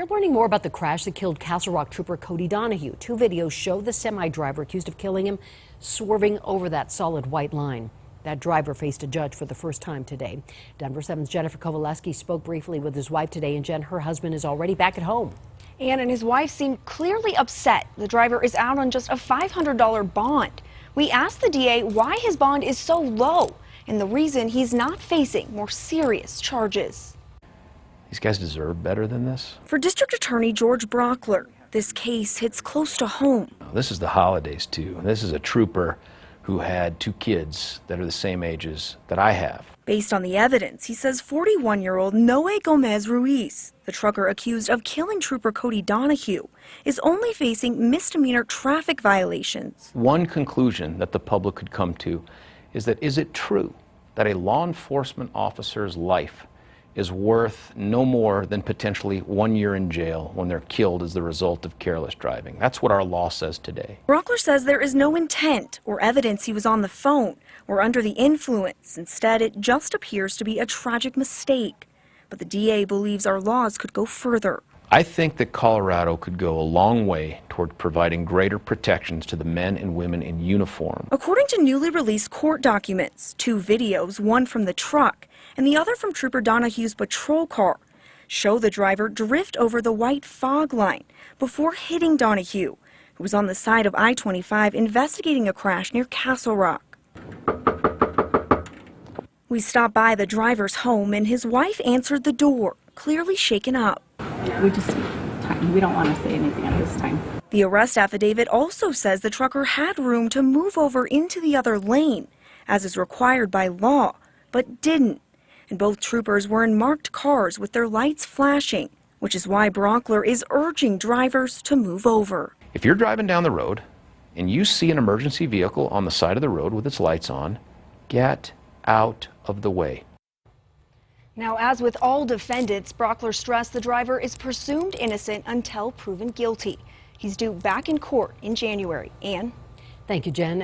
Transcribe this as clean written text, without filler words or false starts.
We're learning more about the crash that killed Castle Rock trooper Cody Donahue. Two videos show the semi-driver accused of killing him swerving over that solid white line. That driver faced a judge for the first time today. Denver 7's Jennifer Kowaleski spoke briefly with his wife today, and Jen, her husband is already back at home. And his wife seemed clearly upset. The driver is out on just a $500 bond. We asked the DA why his bond is so low and the reason he's not facing more serious charges. These guys deserve better than this. For District Attorney George Brockler, this case hits close to home. This is the holidays, too. This is a trooper who had two kids that are the same ages that I have. Based on the evidence, he says 41-year-old Noe Gomez Ruiz, the trucker accused of killing Trooper Cody Donahue, is only facing misdemeanor traffic violations. One conclusion that the public could come to is that, is it true that a law enforcement officer's life is worth no more than potentially 1 year in jail when they're killed as the result of careless driving? That's what our law says today. Brockler says there is no intent or evidence he was on the phone or under the influence. Instead, it just appears to be a tragic mistake. But the DA believes our laws could go further. I think that Colorado could go a long way toward providing greater protections to the men and women in uniform. According to newly released court documents, two videos, one from the truck and the other from Trooper Donahue's patrol car, show the driver drift over the white fog line before hitting Donahue, who was on the side of I-25 investigating a crash near Castle Rock. We stopped by the driver's home and his wife answered the door, clearly shaken up. We don't want to say anything at this time. The arrest affidavit also says the trucker had room to move over into the other lane, as is required by law, but didn't. And both troopers were in marked cars with their lights flashing, which is why Brockler is urging drivers to move over. If you're driving down the road and you see an emergency vehicle on the side of the road with its lights on, get out of the way. Now, as with all defendants, Brockler stressed the driver is presumed innocent until proven guilty. He's due back in court in January. Ann? Thank you, Jen.